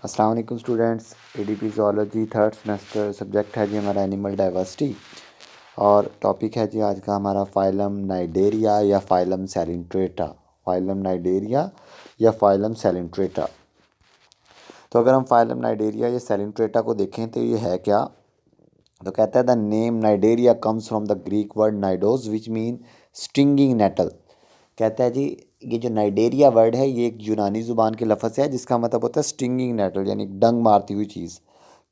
अस्सलाम वालेकुम students. ADP zoology third semester subject है जी हमारा एनिमल डाइवर्सिटी। और टॉपिक है जी आज का हमारा फाइलम नाइडेरिया या फाइलम सैलिंट्रेटा। फाइलम नाइडेरिया या फाइलम सैलिंट्रेटा। तो अगर हम फाइलम नाइडेरिया या सैलिंट्रेटा को देखें तो ये है क्या। तो कहता है the name Cnidaria comes from the Greek word knidos which mean stinging nettle. कहता है जी ये जो नाइडेरिया वर्ड है ये एक यूनानी ज़ुबान के लफ्ज़ है जिसका मतलब होता है स्टिंगिंग नेटल यानी डंग मारती हुई चीज़।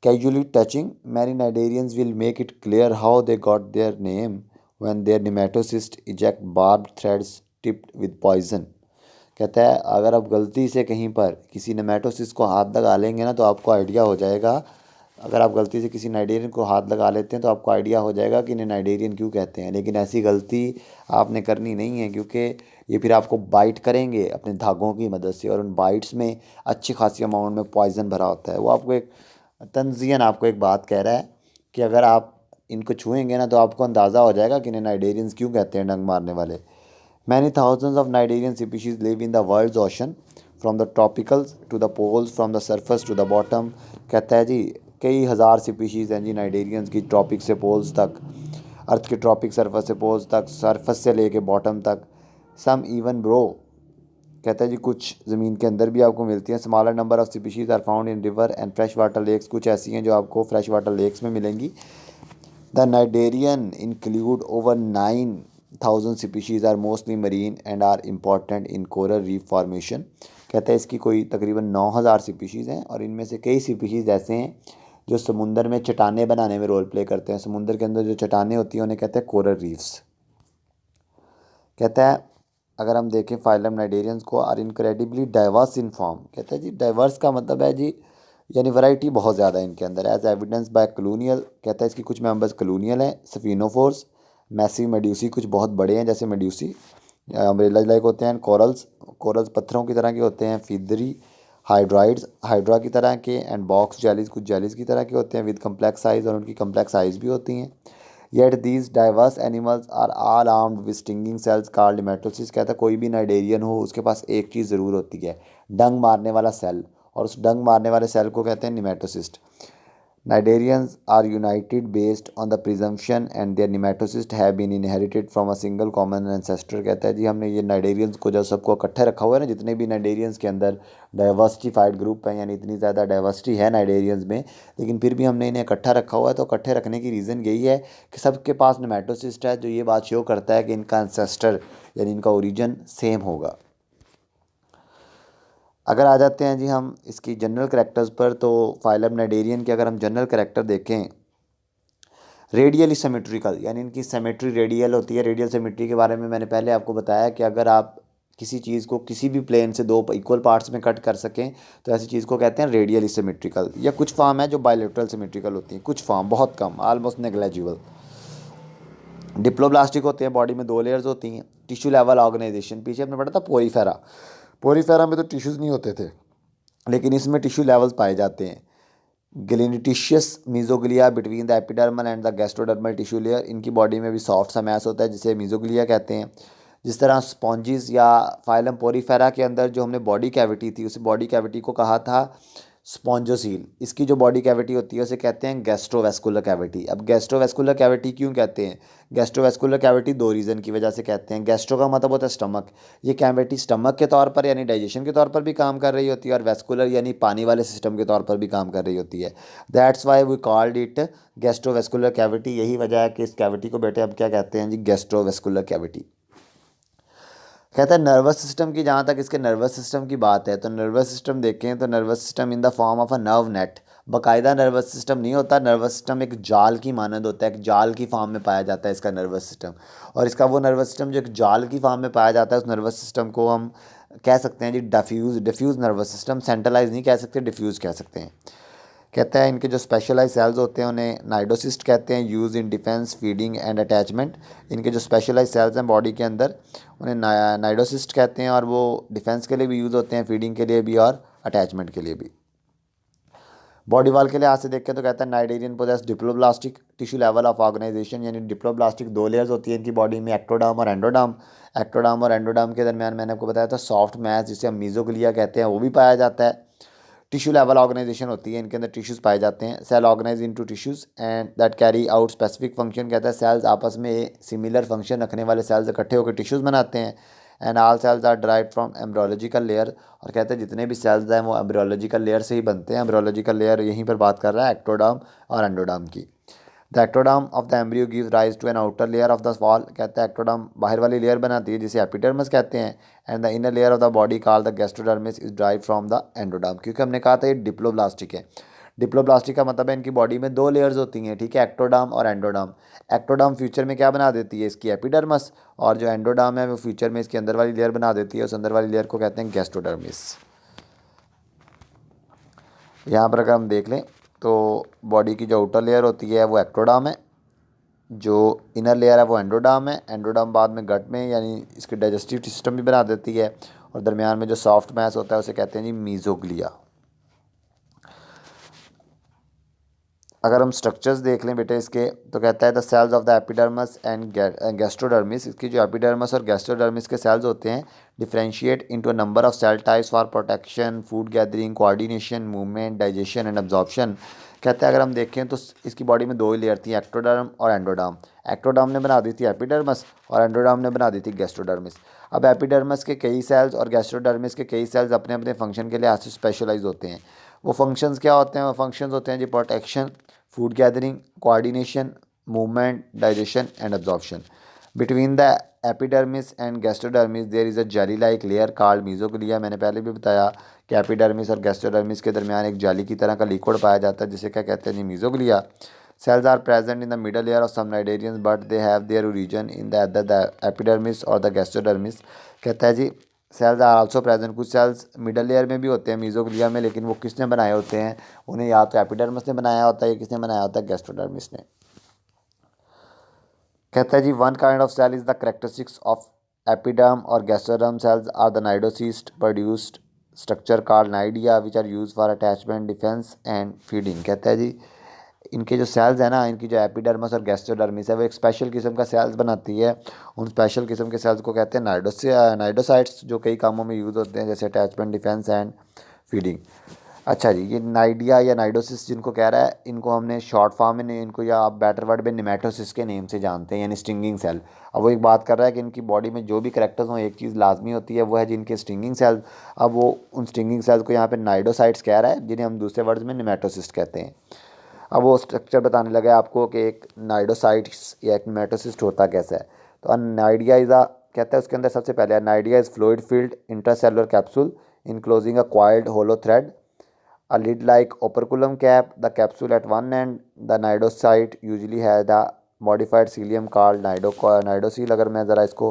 Casually touching many cnidarians will make it clear how they got their name when their nematocyst eject barb threads tipped with poison. कहता है अगर आप गलती से कहीं पर किसी नेमेटोसिस्ट को हाथ लगा लेंगे ना तो आपको आइडिया हो जाएगा। अगर आप गलती से किसी नाइडेरियन को हाथ लगा लेते हैं तो आपको आइडिया हो जाएगा कि इन्हें नाइडेरियन क्यों कहते हैं। लेकिन ऐसी गलती आपने करनी नहीं है क्योंकि ये फिर आपको बाइट करेंगे अपने धागों की मदद से और उन बाइट्स में अच्छी खासी अमाउंट में पॉइजन भरा होता है। वो आपको एक तंजियन आपको एक बात कह रहा है कि अगर आप इनको छुएंगे ना तो आपको अंदाज़ा हो जाएगा कि इन्हें नाइडेरियंस क्यों कहते हैं डंक मारने वाले। Many thousands of Nigerian species live in the world's ocean, from the tropicals to the poles, from the surface to the bottom। कहता है जी कई हज़ार स्पीशीज़ हैं जी नाइडेरियंस की, ट्रॉपिक से पोल्स तक, अर्थ के ट्रॉपिक सरफेस से पोल्स तक, सरफेस से लेके बॉटम तक। सम इवन ब्रो। कहता है जी कुछ ज़मीन के अंदर भी आपको मिलती हैं। Smaller number of species are found in river and fresh water lakes. कुछ ऐसी हैं जो आपको फ्रेश वाटर लेक्स में मिलेंगी। The Cnidarian include over 9,000 species are mostly marine and are important in coral reef formation। कहता है इसकी कोई तकरीबन 9,000 स्पीशीज़ हैं और इनमें से कई स्पीशीज़ ऐसे हैं जो समुंदर में चट्टानें बनाने में रोल प्ले करते हैं। समुंदर के अंदर जो चट्टानें होती हैं उन्हें कहते हैं कोरल रीफ्स। कहता है अगर हम देखें फाइलम नाइडेरियंस को are incredibly diverse in form. कहता है जी डाइवर्स का मतलब है जी यानी वैरायटी बहुत ज़्यादा है इनके अंदर। As evidence by colonial. कहता है इसकी कुछ मेंबर्स कलोनियल हैं, सफिनोफोर्स, मैसिव मेड्यूसी, कुछ बहुत बड़े हैं जैसे मेड्यूसी, अम्ब्रेला लाइक होते हैं। कोरल्स, कोरल्स पत्थरों की तरह के होते हैं। फिदरी, हाइड्राइड्स हाइड्रा की तरह के, एंड बॉक्स जेलीज, कुछ जेलीज की तरह के होते हैं विद कम्प्लेक्स साइज, और उनकी कम्प्लेक्स साइज भी होती हैं। Yet these diverse animals are all armed with stinging cells called nematocysts. कहता है कोई भी नाइडेरियन हो उसके पास एक चीज़ ज़रूर होती है, डंग मारने वाला सेल, और उस डंग मारने वाले सेल को कहते हैं nematocyst. Cnidarians are united based on the presumption and their nematocysts have been inherited from a single common ancestor। कहता है जी हमने ये नाइडेरियंस को जब सबको इकट्ठे रखा हुआ है ना, जितने भी नाइडेरियंस के अंदर डाइवर्सिफाइड ग्रुप हैं यानी इतनी ज़्यादा डाइवर्सिटी है नाइडेरियंस में, लेकिन फिर भी हमने इन्हें इकट्ठा रखा हुआ है। तो इकट्ठे रखने की रीज़न यही है कि सबके पास नेमेटोसिस्ट है जो ये बात शो करता है कि इनका एंसेस्टर यानी इनका ओरिजिन सेम होगा। अगर आ जाते हैं जी हम इसकी जनरल करेक्टर्स पर, तो फाइलम नाइडेरियन के अगर हम जनरल करेक्टर देखें, रेडियली सिमेट्रिकल यानी इनकी सिमेट्री रेडियल होती है। रेडियल सिमेट्री के बारे में मैंने पहले आपको बताया कि अगर आप किसी चीज़ को किसी भी प्लेन से दो इक्वल पार्ट्स में कट कर सकें तो ऐसी चीज़ को कहते हैं रेडियली सिमेट्रिकल। या कुछ फॉर्म है जो बायलेटरल सिमेट्रिकल होती हैं, कुछ फॉर्म बहुत कम, ऑलमोस्ट नेग्लेजिबल। डिप्लोब्लास्टिक होते हैं, बॉडी में दो लेयर्स होती हैं। टिश्यू लेवल ऑर्गेनाइजेशन, पीछे हमने पढ़ा था पोरीफेरा। पोरीफेरा में तो टिश्यूज़ नहीं होते थे लेकिन इसमें टिश्यू लेवल्स पाए जाते हैं। ग्लिनिटिशियस mesoglea between the epidermal and the gastrodermal tissue layer. इनकी बॉडी में भी सॉफ्ट सा मैस होता है जिसे मीजोग्लिया कहते हैं। जिस तरह स्पॉन्जिस या फाइलम पोरीफेरा के अंदर जो हमने बॉडी कैविटी थी उस बॉडी कैविटी को कहा था स्पॉन्जोसील। इसकी जो बॉडी कैविटी होती है उसे कहते हैं गैस्ट्रोवेस्कुलर कैविटी। अब गैस्ट्रोवेस्कुलर कैविटी क्यों कहते हैं? गैस्ट्रोवेस्कुलर कैविटी दो रीज़न की वजह से कहते हैं। गैस्ट्रो का मतलब होता है स्टमक, ये कैविटी स्टमक के तौर पर यानी डाइजेशन के तौर पर भी काम कर रही होती है, और वेस्कुलर यानी पानी वाले सिस्टम के तौर पर भी काम कर रही होती है। That's why we called it gastrovascular cavity. यही वजह है कि इस कैविटी को बेटे अब क्या कहते हैं जी, गैस्ट्रोवेस्कुलर कैविटी। कहता है नर्वस सिस्टम की, जहाँ तक इसके नर्वस सिस्टम की बात है तो नर्वस सिस्टम देखें तो nervous system in the form of a nerve net. बाकायदा नर्वस सिस्टम नहीं होता, नर्वस सिस्टम एक जाल की मानंद होता है, एक जाल की फॉर्म में पाया जाता है इसका नर्वस सिस्टम। और इसका वो नर्वस सिस्टम जो एक जाल की फॉर्म में पाया जाता है उस नर्वस सिस्टम को हम कह सकते हैं जी डिफ्यूज़ नर्वस सिस्टम। सेंट्रलाइज नहीं कह सकते, डिफ्यूज़ कह सकते हैं। कहता है इनके जो स्पेशलाइज सेल्स होते हैं उन्हें नाइडोसिस्ट कहते हैं, use in defence, feeding and attachment. इनके जो स्पेशलाइज सेल्स हैं बॉडी के अंदर उन्हें नाइडोसिस्ट कहते हैं, और वो डिफेंस के लिए भी यूज़ होते हैं, फीडिंग के लिए भी और अटैचमेंट के लिए भी। बॉडी वाल के लिहाज से देखें तो कहता है cnidarian posses diploblastic tissue level of organization, यानी डिप्लोब्लास्टिक दो लेयर्स होती हैं इनकी बॉडी में, एक्टोडर्म और एंडोडर्म। एक्टोडर्म और एंडोडर्म के दरमियान मैंने आपको बताया था सॉफ्ट मैस जिसे हम मीजोग्लिया कहते हैं वो भी पाया जाता है। टिश्यू लेवल ऑर्गेनाइजेशन होती है, इनके अंदर टिश्यूज़ पाए जाते हैं। Cell organize into tissues and that carry out specific function, कहता है सेल्स आपस में सिमिलर फंक्शन रखने वाले सेल्स इकट्ठे होकर टिश्यूज़ बनाते हैं। And all cells are derived from embryological layer, और कहते हैं जितने भी सेल्स हैं वो एम्ब्रियोलॉजिकल लेयर से ही बनते हैं। एम्ब्रियोलॉजिकल लेयर यहीं पर बात कर रहा है एक्टोडर्म और एंडोडर्म की। The ectoderm of the embryo gives rise to an outer layer of the wall, कहता है एक्टोडर्म बाहर वाली लेयर बनाती है जिसे एपिडर्मिस कहते हैं। And the inner layer of the body called the gastrodermis is drive from the endoderm, क्योंकि हमने कहा था ये डिप्लोब्लास्टिक है। डिप्लोब्लास्टिक का मतलब है इनकी बॉडी में दो लेयर्स होती हैं, ठीक है, एक्टोडर्म और एंडोडर्म। एक्टोडर्म फ्यूचर में क्या बना देती है, इसकी एपिडर्मस, और जो एंडोडर्म है वो फ्यूचर में इसके अंदर वाली लेयर बना देती है, उस अंदर वाली लेयर को कहते हैं गैस्ट्रोडर्मिस। यहाँ पर अगर हम देख लें तो बॉडी की जो आउटर लेयर होती है वो एक्टोडर्म है, जो इनर लेयर है वो एंडोडर्म है। एंडोडर्म बाद में गट में यानी इसके डाइजेस्टिव सिस्टम भी बना देती है, और दरमियान में जो सॉफ्ट मैस होता है उसे कहते हैं जी मीजोग्लिया। अगर हम स्ट्रक्चर्स देख लें बेटे इसके, तो कहता है the cells of the epidermis and gastrodermis, इसकी जो एपिडर्मस और गैस्ट्रोडर्मिस के सेल्स होते हैं differentiate into a number of cell types for protection, food gathering, coordination, movement, digestion and absorption. कहता है अगर हम देखें तो इसकी बॉडी में दो ही लेयर थी, एक्टोडर्म और एंडोडर्म। एक्टोडर्म ने बना दी थी एपिडर्मस और एंडोडर्म ने बना दी थी गैस्ट्रोडर्मिस। अब एपिडर्मस के कई सेल्स और गैस्ट्रोडर्मिस के कई सेल्स अपने अपने फंक्शन के लिहाज से स्पेशलाइज होते हैं। वो फंक्शंस क्या होते हैं, वो फंक्शंस होते हैं जी protection, food gathering, coordination, movement, digestion and absorption. Between the epidermis and gastrodermis there is a jelly like layer called mesoglea। मैंने पहले भी बताया कि एपिडर्मिस और गैस्ट्रोडर्मिस के दरमियान एक जाली की तरह का लिक्विड पाया जाता है जिसे क्या कहते हैं, mesoglea. Cells are present in the middle layer of some cnidarians but they have their origin in the other the epidermis और द गैस्ट्रोडर्मिस। कहता है जी सेल्स आर आल्सो प्रेजेंट, कुछ सेल्स मिडल लेयर में भी होते हैं मीजोग्लिया में, लेकिन वो किसने बनाए होते हैं, उन्हें या तो एपिडर्मिस ने बनाया होता है या किसने बनाया होता है, गैस्ट्रोडर्मिस ने। कहता है जी one kind of cell is the characteristics of epiderm और gastroderm cells are the cnidocyst produced structure called cnidia which are use for attachment, defence and feeding. कहता है जी इनके जो सेल्स हैं ना, इनकी जो एपिडर्मस और गैस्ट्रोडर्मिस है वो एक स्पेशल किस्म का सेल्स बनाती है। उन स्पेशल किस्म के सेल्स को कहते हैं नाइडोसाइट्स, जो कई कामों में यूज़ होते हैं जैसे अटैचमेंट, डिफेंस एंड फीडिंग। अच्छा जी, ये नाइडिया या नाइडोसिस जिनको कह रहा है, इनको हमने शॉर्ट फॉर्म में इनको या आप बेटर वर्ड में निमेटोसिस के नेम से जानते हैं, यानी स्टिंगिंग सेल। अब वो एक बात कर रहा है कि इनकी बॉडी में जो भी करेक्टर्स हों, एक चीज़ लाजमी होती है वो है जिनके स्टिंगिंग सेल्स। अब वो उन स्टिंगिंग सेल्स को यहाँ पे नाइडोसाइट्स कह रहा है, जिन्हें हम दूसरे वर्ड्स में निमेटोसिस्ट कहते हैं। अब वो स्ट्रक्चर बताने लगा है आपको कि एक नाइडोसाइट्स या एक निमेटोसिस्ट होता कैसा है। तो नाइडिया इज़ कहता है उसके अंदर सबसे पहले cnidia is fluid filled intracellular capsule enclosing a coiled hollow thread, a lid like operculum cap, the capsule at one end. The nidocyte usually has a modified cilium called nidocoel। अगर मैं ज़रा इसको